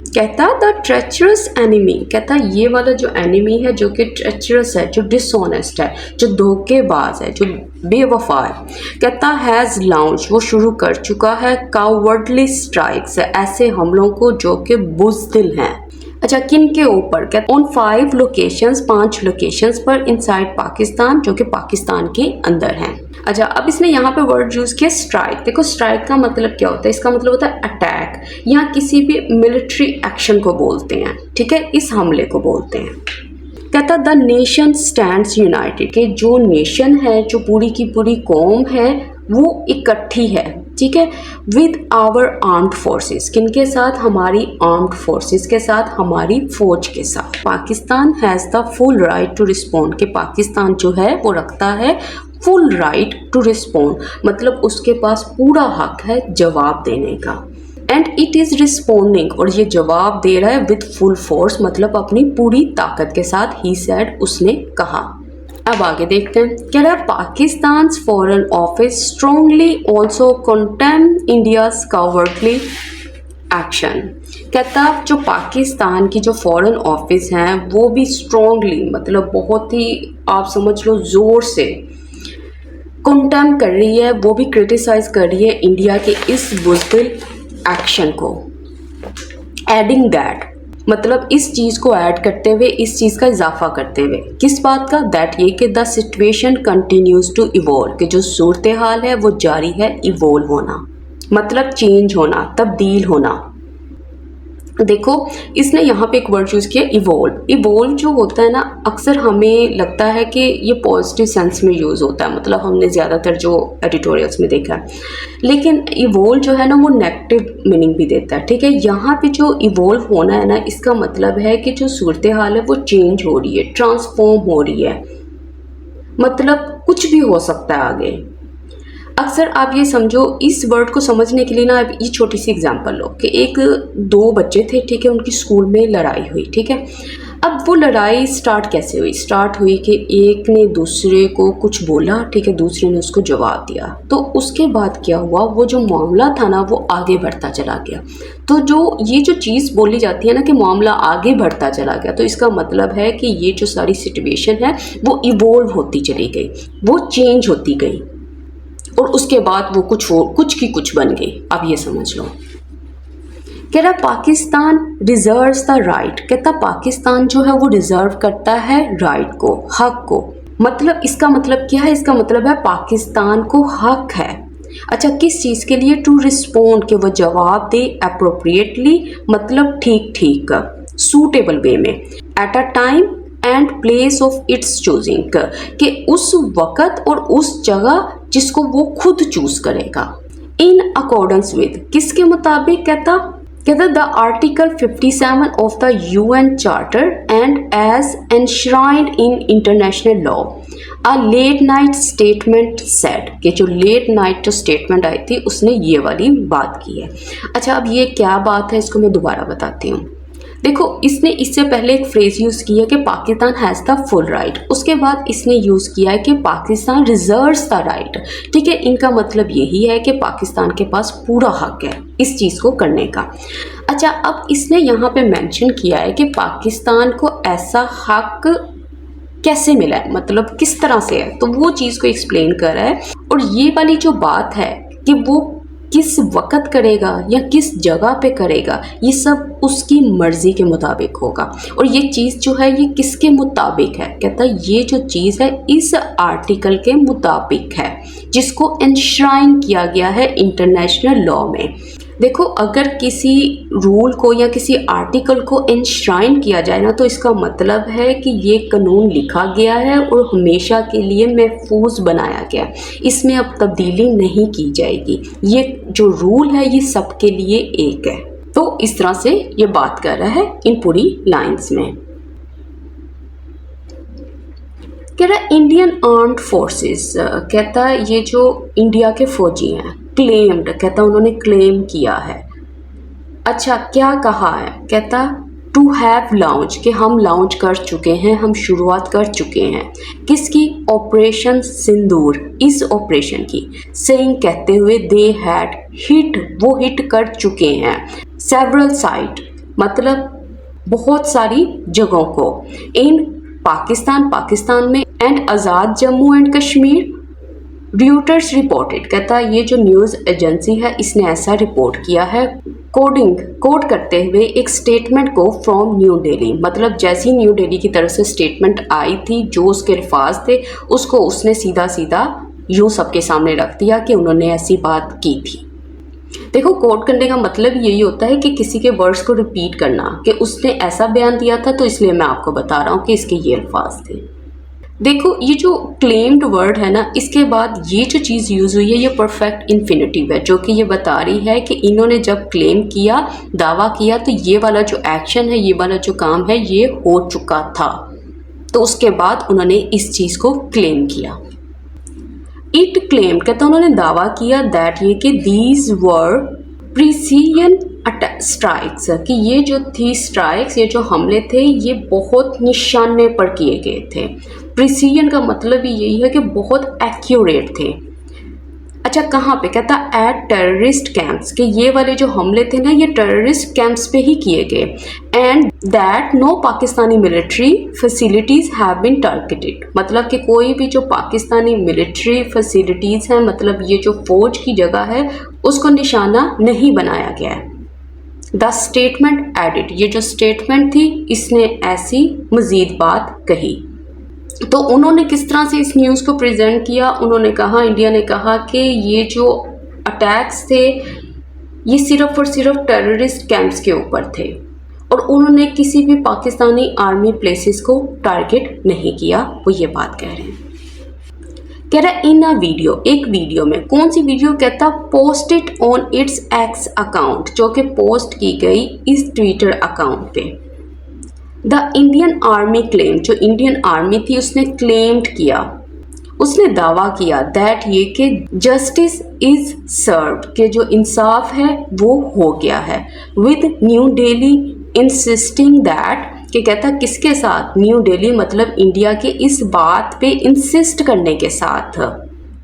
कहता द ट्रेचरस एनिमी, कहता ये वाला जो एनिमी है जो कि ट्रेचरस है, जो डिसऑनेस्ट है, जो धोखेबाज है, जो बेवफा है, कहता हैज़ लॉन्च, वो शुरू कर चुका है कावर्डली स्ट्राइक्स, ऐसे हमलों को जो कि बुज़दिल हैं। अच्छा, किन के ऊपर? कहता ऑन 5 लोकेशंस, 5 लोकेशंस पर इनसाइड पाकिस्तान, जो कि पाकिस्तान के अंदर हैं। अच्छा, अब इसने यहाँ पे वर्ड यूज़ किया स्ट्राइक। देखो स्ट्राइक का मतलब क्या होता है? इसका मतलब होता है अटैक, या किसी भी मिलिट्री एक्शन को बोलते हैं, ठीक है, इस हमले को बोलते हैं। कहता द नेशन स्टैंड्स यूनाइटेड, कि जो नेशन है, जो पूरी की पूरी कौम है, वो इकट्ठी है, ठीक है, विद आवर आर्म्ड फोर्सेस, किनके साथ? हमारी आर्म्ड फोर्सेस के साथ, हमारी फौज के साथ। Pakistan has the full right to respond, कि पाकिस्तान जो है वो रखता है फुल राइट टू रिस्पॉन्ड, मतलब उसके पास पूरा हक है जवाब देने का। एंड इट इज़ रिस्पॉन्डिंग, और ये जवाब दे रहा है विद फुल फोर्स, मतलब अपनी पूरी ताकत के साथ। ही सेड, उसने कहा। अब आगे देखते हैं। कह रहा है Pakistan foreign office strongly also condemn India's cowardly action. कहता जो पाकिस्तान की जो फॉरेन ऑफिस हैं वो भी स्ट्रांगली, मतलब बहुत ही आप समझ लो ज़ोर से कंडेम कर रही है, वो भी क्रिटिसाइज कर रही है इंडिया के इस बुज़दिल एक्शन को। एडिंग दैट, मतलब इस चीज़ को ऐड करते हुए, इस चीज़ का इजाफा करते हुए, किस बात का? दैट ये कि the situation continues to evolve, कि जो सूरत हाल है वो जारी है इवॉल्व होना, मतलब चेंज होना, तब्दील होना। देखो इसने यहाँ पे एक वर्ड यूज़ किया इवॉल्व। इवॉल्व जो होता है ना, अक्सर हमें लगता है कि ये पॉजिटिव सेंस में यूज़ होता है, मतलब हमने ज़्यादातर जो एडिटोरियल्स में देखा है, लेकिन इवॉल्व जो है ना वो नेगेटिव मीनिंग भी देता है, ठीक है। यहाँ पे जो इवॉल्व होना है ना, इसका मतलब है कि जो सूरत हाल है वो चेंज हो रही है, ट्रांसफॉर्म हो रही है, मतलब कुछ भी हो सकता है आगे। अक्सर आप ये समझो, इस वर्ड को समझने के लिए ना आप ये छोटी सी एग्जांपल लो कि एक 2 बच्चे थे, ठीक है, उनकी स्कूल में लड़ाई हुई, ठीक है। अब वो लड़ाई स्टार्ट कैसे हुई? स्टार्ट हुई कि एक ने दूसरे को कुछ बोला, ठीक है, दूसरे ने उसको जवाब दिया। तो उसके बाद क्या हुआ, वो जो मामला था ना वो आगे बढ़ता चला गया। तो जो ये जो चीज़ बोली जाती है ना कि मामला आगे बढ़ता चला गया, तो इसका मतलब है कि ये जो सारी सिचुएशन है वो इवॉल्व होती चली गई, वो चेंज होती गई, और उसके बाद वो कुछ की कुछ बन गई। अब ये समझ लो। कह रहा पाकिस्तान रिजर्व्स द राइट, कहता पाकिस्तान जो है वो रिजर्व करता है राइट को, हक को। मतलब इसका मतलब क्या है? इसका मतलब है पाकिस्तान को हक है। अच्छा, किस चीज़ के लिए? टू रिस्पोंड, कि वो जवाब दे अप्रोप्रिएटली, मतलब ठीक ठीक, सूटेबल वे में, at a time and place of its choosing, कि उस वक़्त और उस जगह जिसको वो खुद चूज करेगा। इन अकॉर्डेंस विद, किसके मुताबिक? कहता the article 57 of the UN charter and as enshrined in international law. A late night statement said, कि जो लेट नाइट जो स्टेटमेंट आई थी उसने ये वाली बात की है। अच्छा, अब ये क्या बात है इसको मैं दोबारा बताती हूँ। देखो इसने इससे पहले एक फ्रेज यूज़ किया कि Pakistan has the full right, उसके बाद इसने यूज़ किया है कि पाकिस्तान रिजर्व्स द राइट, ठीक है। इनका मतलब यही है कि पाकिस्तान के पास पूरा हक है इस चीज़ को करने का। अच्छा, अब इसने यहाँ पे मेंशन किया है कि पाकिस्तान को ऐसा हक कैसे मिला है, मतलब किस तरह से है, तो वो चीज़ को एक्सप्लेन कर रहा है। और ये वाली जो बात है कि वो किस वक़्त करेगा या किस जगह पे करेगा, ये सब उसकी मर्ज़ी के मुताबिक होगा। और ये चीज़ जो है ये किसके मुताबिक है? कहता है ये जो चीज़ है इस आर्टिकल के मुताबिक है, जिसको एनश्राइन किया गया है इंटरनेशनल लॉ में। देखो अगर किसी रूल को या किसी आर्टिकल को एनश्राइन किया जाए ना, तो इसका मतलब है कि ये कानून लिखा गया है और हमेशा के लिए महफूज बनाया गया, इसमें अब तब्दीली नहीं की जाएगी। ये जो रूल है ये सबके लिए एक है। तो इस तरह से ये बात कर रहा है इन पूरी लाइंस में। कह रहा है इंडियन आर्म्ड फोर्सेस, कहता है ये जो इंडिया के फौजी हैं, क्लेम्ड, कहता उन्होंने क्लेम किया है। अच्छा क्या कहा है? कहता टू हैव लॉन्च, कि हम लॉन्च कर चुके हैं, हम शुरुआत कर चुके हैं। किसकी? ऑपरेशन सिंदूर, इस ऑपरेशन की। सेइंग, कहते हुए, दे हैड हिट, वो हिट कर चुके हैं। सेवरल साइट, मतलब बहुत सारी जगहों को, इन पाकिस्तान में and Azad Jammu and Kashmir. Reuters reported, कहता है ये जो न्यूज़ एजेंसी है इसने ऐसा रिपोर्ट किया है कोड करते हुए एक स्टेटमेंट को फ्रॉम न्यू दिल्ली, मतलब जैसी न्यू दिल्ली की तरफ से स्टेटमेंट आई थी, जो उसके अल्फाज थे उसको उसने सीधा यूँ सबके सामने रख दिया कि उन्होंने ऐसी बात की थी। देखो, कोट करने का मतलब यही होता है कि किसी के वर्ड्स को रिपीट करना कि उसने ऐसा बयान दिया था तो इसलिए मैं आपको बता रहा हूँ कि इसके ये अल्फाज थे। देखो, ये जो क्लेम्ड वर्ड है ना, इसके बाद ये जो चीज़ यूज़ हुई है ये परफेक्ट इन्फिनिटिव है, जो कि ये बता रही है कि इन्होंने जब क्लेम किया, दावा किया, तो ये वाला जो एक्शन है, ये वाला जो काम है ये हो चुका था, तो उसके बाद उन्होंने इस चीज़ को क्लेम किया। इट क्लेम, कहता उन्होंने दावा किया दैट ये कि दीज वर प्रिसीजन स्ट्राइक्स, कि ये जो थी स्ट्राइक्स, ये जो हमले थे ये बहुत निशाने पर किए गए थे। प्रिसीजन का मतलब ही यही है कि बहुत एक्यूरेट थे। अच्छा, कहाँ पे? कहता एट टेररिस्ट कैंप्स, कि ये वाले जो हमले थे ना ये टेररिस्ट कैंप्स पे ही किए गए। And that no Pakistani military facilities have been targeted, मतलब कि कोई भी जो पाकिस्तानी मिलिट्री फैसिलिटीज़ हैं, मतलब ये जो फौज की जगह है, उसको निशाना नहीं बनाया गया है। द स्टेटमेंट एडिड, ये जो स्टेटमेंट थी इसने ऐसी मज़ीद बात कही। तो उन्होंने किस तरह से इस न्यूज़ को प्रेजेंट किया? उन्होंने कहा, इंडिया ने कहा कि ये जो अटैक्स थे ये सिर्फ और सिर्फ टेररिस्ट कैंप्स के ऊपर थे और उन्होंने किसी भी पाकिस्तानी आर्मी प्लेसेस को टारगेट नहीं किया। वो ये बात कह रहे हैं। कह रहा है इन अ वीडियो, एक वीडियो में, कौन सी वीडियो? कहता posted on it's x account, जो कि पोस्ट की गई इस ट्विटर अकाउंट पे। द इंडियन आर्मी क्लेम, जो इंडियन आर्मी थी उसने क्लेम्ड किया, उसने दावा किया दैट ये कि जस्टिस इज सर्व्ड, के जो इंसाफ है वो हो गया है, with new Delhi insisting that, कि कहता किसके साथ? न्यू दिल्ली, मतलब इंडिया के इस बात पे इंसिस्ट करने के साथ,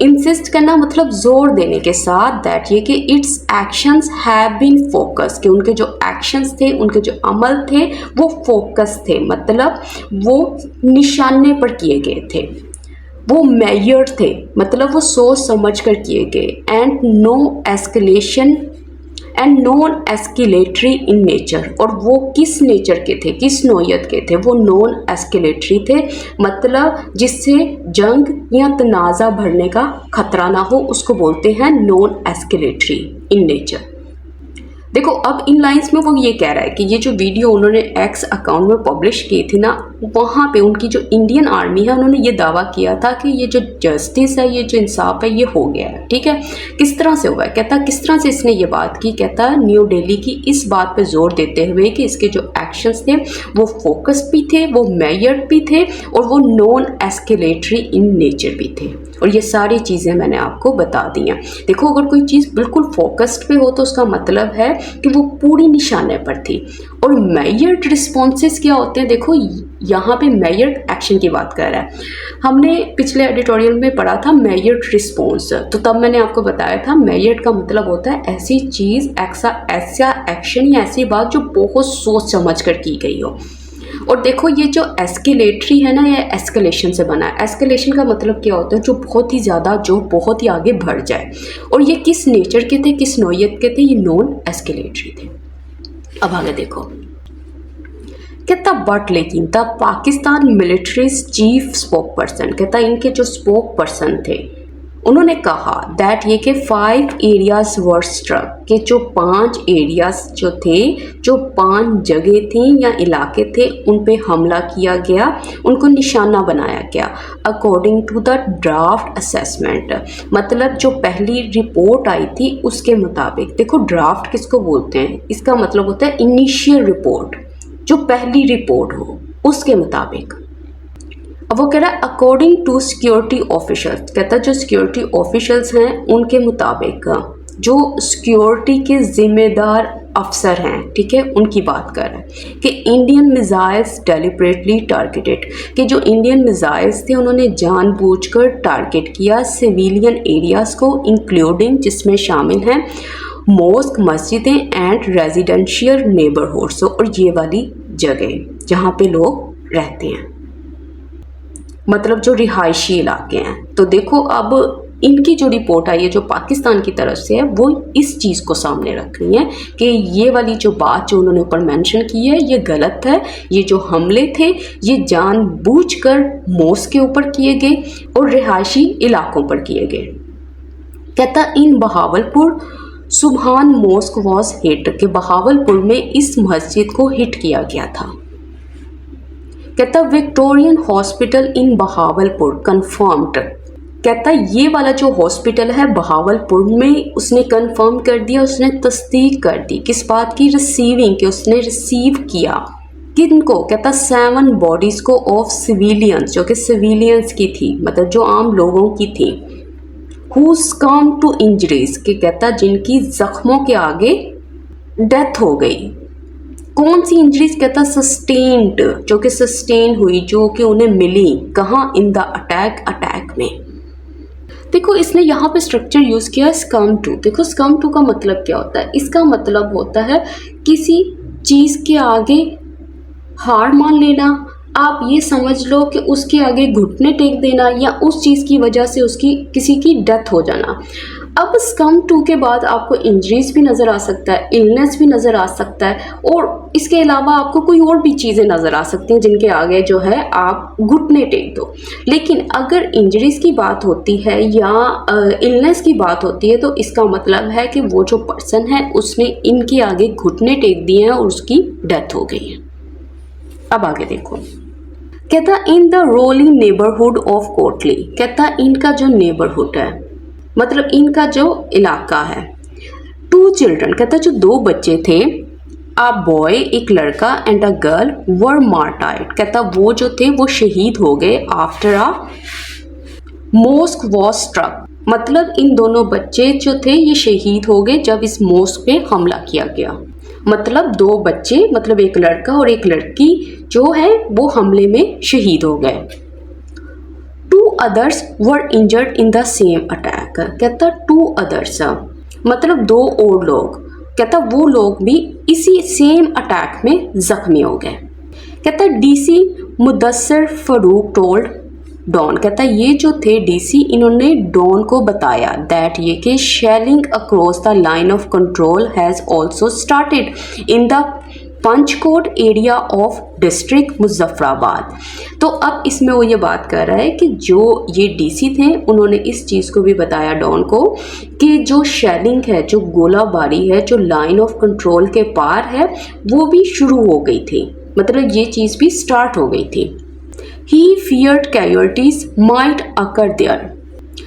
इंसिस्ट करना मतलब जोर देने के साथ, दैट ये कि its actions have been focus, कि उनके जो एक्शंस थे, उनके जो अमल थे वो फोकस थे, मतलब वो निशाने पर किए गए थे, वो मेजर्ड थे, मतलब वो सोच समझ कर किए गए। And no escalation and non escalatory in nature, और वो किस नेचर के थे, किस नौयत के थे? वो नॉन एस्केलेटरी थे, मतलब जिससे जंग या तनाज़ा बढ़ने का खतरा ना हो, उसको बोलते हैं नॉन एस्केलेटरी इन नेचर। देखो, अब इन लाइंस में वो ये कह रहा है कि ये जो वीडियो उन्होंने एक्स अकाउंट में पब्लिश की थी ना, वहाँ पे उनकी जो इंडियन आर्मी है उन्होंने ये दावा किया था कि ये जो जस्टिस है, ये जो इंसाफ है, ये हो गया है। ठीक है, किस तरह से हुआ है? कहता किस तरह से इसने ये बात की? कहता न्यू दिल्ली की इस बात पे जोर देते हुए कि इसके जो एक्शंस थे वो फोकस भी थे, वो मेजर्ड भी थे और वो नॉन एस्केलेटरी इन नेचर भी थे। और ये सारी चीज़ें मैंने आपको बता दी हैं। देखो, अगर कोई चीज़ बिल्कुल फोकस्ड पे हो तो उसका मतलब है कि वो पूरी निशाने पर थी। और मेजर्ड रिस्पॉन्सेस क्या होते हैं? देखो, यहाँ पे मेजर्ड एक्शन की बात कर रहा है। हमने पिछले एडिटोरियल में पढ़ा था मेजर्ड रिस्पॉन्स, तो तब मैंने आपको बताया था मेजर्ड का मतलब होता है ऐसी चीज़, ऐसा एक्शन या ऐसी बात जो बहुत सोच समझ कर की गई हो। और देखो, ये जो एस्केलेटरी है ना, ये एस्केलेशन से बना है। एस्केलेशन का मतलब क्या होता है? जो बहुत ही ज़्यादा, जो बहुत ही आगे बढ़ जाए। और ये किस नेचर के थे, किस नौयत के थे? ये नॉन एस्केलेटरी थे। अब आगे देखो, कहता बट लेकिन the Pakistan military chief spoke person, कहता इनके जो स्पोक पर्सन थे उन्होंने कहा दैट ये कि 5 एरियाज वर स्ट्रक, के जो 5 एरियाज जो थे, जो 5 जगह थी या इलाके थे, उन पे हमला किया गया, उनको निशाना बनाया गया according to the draft assessment, मतलब जो पहली रिपोर्ट आई थी उसके मुताबिक। देखो, ड्राफ्ट किसको बोलते हैं? इसका मतलब होता है इनिशियल रिपोर्ट, जो पहली रिपोर्ट हो उसके मुताबिक। अब वो कह रहा है अकॉर्डिंग टू सिक्योरिटी ऑफिशल्स, कहता है जो सिक्योरिटी ऑफिशल्स हैं उनके मुताबिक, जो सिक्योरिटी के जिम्मेदार अफसर हैं, ठीक है, उनकी बात कर रहा है कि इंडियन मिसाइल्स डेलिबरेटली टारगेटेड, कि जो इंडियन मिसाइल्स थे उन्होंने जानबूझकर टारगेट किया सिविलियन एरियाज़ को, इंक्लूडिंग जिसमें शामिल हैं मॉस्क, मस्जिदें एंड रेजिडेंशियल नेबरहुड्स, और ये वाली जगह जहाँ पे लोग रहते हैं, मतलब जो रिहायशी इलाके हैं। तो देखो अब इनकी जो रिपोर्ट आई है जो पाकिस्तान की तरफ से है वो इस चीज़ को सामने रख रही है कि ये वाली जो बात जो उन्होंने ऊपर मेंशन की है ये गलत है। ये जो हमले थे ये जानबूझकर मॉस्क के ऊपर किए गए और रिहायशी इलाकों पर किए गए। कहता इन बहावलपुर सुबहान मॉस्क वॉज हिट, कि बहावलपुर में इस मस्जिद को हिट किया गया था। कहता Victorian hospital in Bahawalpur confirmed, कहता ये वाला जो हॉस्पिटल है बहावलपुर में उसने कंफर्म कर दिया, उसने तस्दीक कर दी किस बात की, रिसीविंग, कि उसने रिसीव किया किनको, कहता 7 बॉडीज़ को ऑफ सिविलियंस, जो कि सिविलियंस की थी, मतलब जो आम लोगों की थी, हु सकम टू इंजरीज, कि कहता जिनकी जख्मों के आगे डेथ हो गई। कौन सी इंजरीज, कहता सस्टेन्ड, जो कि सस्टेन हुई, जो कि उन्हें मिली कहाँ, इन द अटैक में। देखो इसने यहाँ पे स्ट्रक्चर यूज़ किया स्कम टू। देखो स्कम टू का मतलब क्या होता है, इसका मतलब होता है किसी चीज़ के आगे हार मान लेना, आप ये समझ लो कि उसके आगे घुटने टेक देना, या उस चीज़ की वजह से उसकी किसी की डेथ हो जाना। अब स्कम टू के बाद आपको इंजरीज भी नज़र आ सकता है, इलनेस भी नज़र आ सकता है, और इसके अलावा आपको कोई और भी चीज़ें नज़र आ सकती हैं जिनके आगे जो है आप घुटने टेक दो। लेकिन अगर इंजरीज की बात होती है या इलनेस की बात होती है तो इसका मतलब है कि वो जो पर्सन है उसने इनके आगे घुटने टेक दिए हैं और उसकी डेथ हो गई है। अब आगे देखो, कहता in the rolling neighbourhood of Kotli, कहता इनका जो नेबरहुड है मतलब इनका जो इलाका है, 2 चिल्ड्रन, कहता जो 2 बच्चे थे, अ बॉय, एक लड़का, एंड अ गर्ल वर मार्टार्ड, कहता वो जो थे वो शहीद हो गए after a mosque was struck, मतलब इन दोनों बच्चे जो थे ये शहीद हो गए जब इस मॉस्क पे हमला किया गया। मतलब 2 बच्चे, मतलब एक लड़का और एक लड़की जो है वो हमले में शहीद हो गए। 2 others were injured in the same attack, कहता 2 others मतलब 2 और लोग, कहता वो लोग भी इसी सेम अटैक में जख्मी हो गए। कहता डीसी मुदस्सिर फरूक टोल्ड डॉन, कहता ये जो थे डीसी इन्होंने डॉन को बताया दैट ये कि shelling across the line of control has also started in the Panchkot area of district Muzaffarabad. तो अब इसमें वो ये बात कर रहा है कि जो ये डीसी थे उन्होंने इस चीज़ को भी बताया डॉन को कि जो शेलिंग है, जो गोलाबारी है, जो लाइन ऑफ कंट्रोल के पार है वो भी शुरू हो गई थी, मतलब ये चीज़ भी स्टार्ट हो गई थी। He feared casualties might occur there।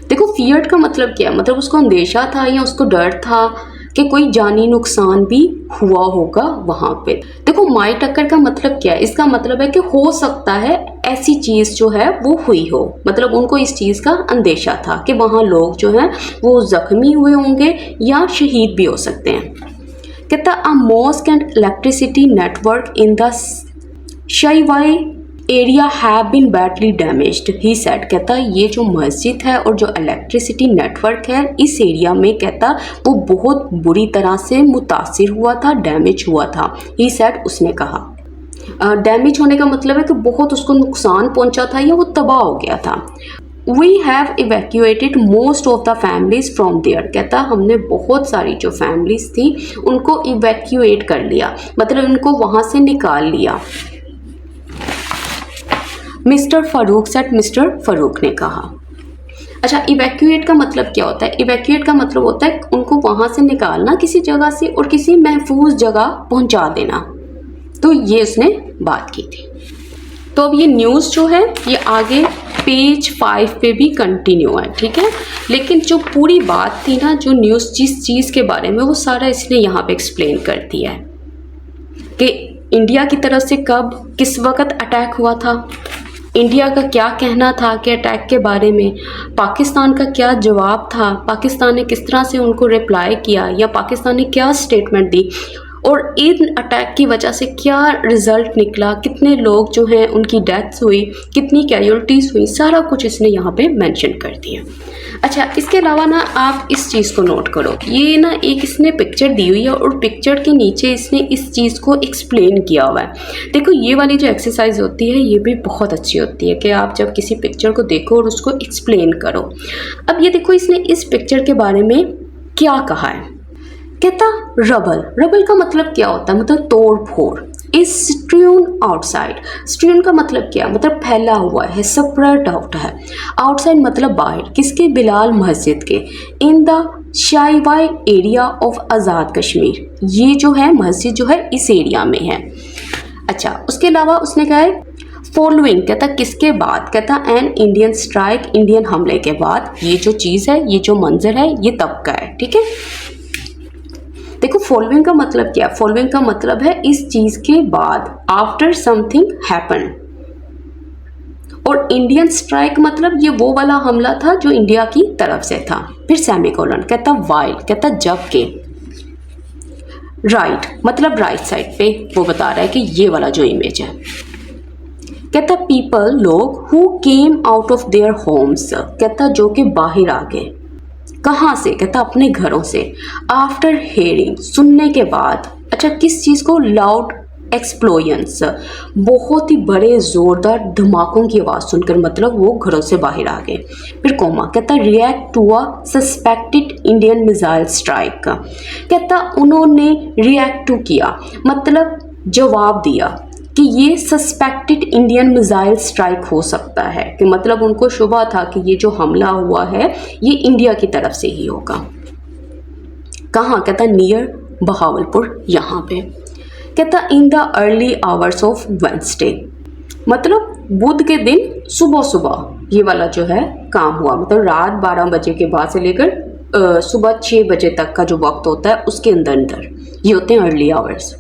देखो feared का मतलब क्या है, मतलब उसको अंदेशा था या उसको डर था कि कोई जानी नुकसान भी हुआ होगा वहाँ पे। देखो might occur का मतलब क्या है, इसका मतलब है कि हो सकता है ऐसी चीज़ जो है वो हुई हो, मतलब उनको इस चीज़ का अंदेशा था कि वहाँ लोग जो हैं वो ज़ख्मी हुए होंगे या शहीद भी हो सकते हैं। कहता a mosque and electricity network in the Shawai area have been badly damaged he said, कहता ये जो मस्जिद है और जो इलेक्ट्रिसिटी नेटवर्क है इस एरिया में, कहता वो बहुत बुरी तरह से मुतासिर हुआ था, डैमेज हुआ था। ही सेड, उसने कहा डैमेज होने का मतलब है कि बहुत उसको नुकसान पहुंचा था या वो तबाह हो गया था। We have evacuated most of the families from there, कहता हमने बहुत सारी जो फैमिलीज थी उनको इवैक्यूएट कर लिया, मतलब उनको वहाँ से निकाल लिया। Mister Farooq set, mister Farooq ने कहा। अच्छा, इवैक्यूएट का मतलब क्या होता है? इवैक्यूएट का मतलब होता है उनको वहाँ से निकालना किसी जगह से और किसी महफूज जगह पहुँचा देना। तो ये उसने बात की थी। तो अब ये न्यूज़ जो है ये आगे पेज 5 पे भी कंटिन्यू है, ठीक है। लेकिन जो पूरी बात थी ना, जो न्यूज़ जिस चीज़ के बारे में, वो सारा इसने यहाँ पे एक्सप्लेन कर दिया है कि इंडिया की तरफ से कब किस वक्त अटैक हुआ था, इंडिया का क्या कहना था कि अटैक के बारे में, पाकिस्तान का क्या जवाब था, पाकिस्तान ने किस तरह से उनको रिप्लाई किया या पाकिस्तान ने क्या स्टेटमेंट दी, और इन अटैक की वजह से क्या रिजल्ट निकला, कितने लोग जो हैं उनकी डेथ्स हुई, कितनी कैजुअलिटीज़ हुई, सारा कुछ इसने यहाँ पे मेंशन कर दिया। अच्छा, इसके अलावा ना आप इस चीज़ को नोट करो, ये ना एक इसने पिक्चर दी हुई है और पिक्चर के नीचे इसने इस चीज़ को एक्सप्लेन किया हुआ है। देखो ये वाली जो एक्सरसाइज होती है ये भी बहुत अच्छी होती है कि आप जब किसी पिक्चर को देखो और उसको एक्सप्लेन करो। अब ये देखो इसने इस पिक्चर के बारे में क्या कहा है। कहता रबल, रबल का मतलब क्या होता है, मतलब तोड़ फोड़। इज स्ट्रीwn आउटसाइड, स्ट्रीwn का मतलब क्या, मतलब फैला हुआ है, स्प्रेड आउट है। आउटसाइड मतलब बाहर, किसके, बिलाल मस्जिद के। इन the Shawai area of Azad Kashmir, ये जो है मस्जिद जो है इस एरिया में है। अच्छा, उसके अलावा उसने कहा है फॉलोइंग, कहता किसके बाद, कहता एन इंडियन स्ट्राइक, इंडियन हमले के बाद। ये जो चीज़ है, ये जो मंजर है, ये तब का है, ठीक है। देखो फॉलोइंग का मतलब क्या, फॉलोइंग का मतलब है इस चीज के बाद, आफ्टर समथिंग हैपन। और इंडियन स्ट्राइक मतलब ये वो वाला हमला था जो इंडिया की तरफ से था। फिर सेमीकोलन, कहता वाइल, कहता जब के। राइट मतलब राइट साइड पे वो बता रहा है कि ये वाला जो इमेज है। कहता पीपल, लोग, who came out of their homes, कहता जो कि बाहर आ गए। कहाँ से, कहता अपने घरों से। आफ्टर हेयरिंग, सुनने के बाद। अच्छा, किस चीज़ को, लाउड एक्सप्लोजन्स, बहुत ही बड़े ज़ोरदार धमाकों की आवाज़ सुनकर, मतलब वो घरों से बाहर आ गए। फिर कोमा, कहता react to a suspected Indian missile strike, कहता उन्होंने रिएक्ट टू किया, मतलब जवाब दिया कि ये सस्पेक्टेड इंडियन मिसाइल स्ट्राइक हो सकता है, कि मतलब उनको शुबा था कि ये जो हमला हुआ है ये इंडिया की तरफ से ही होगा। कहाँ, कहता नियर बहावलपुर, यहाँ पे। कहता in the early hours of Wednesday, मतलब बुध के दिन सुबह सुबह ये वाला जो है काम हुआ, मतलब रात 12 बजे के बाद से लेकर सुबह 6 बजे तक का जो वक्त होता है उसके अंदर अंदर, ये होते हैं अर्ली आवर्स।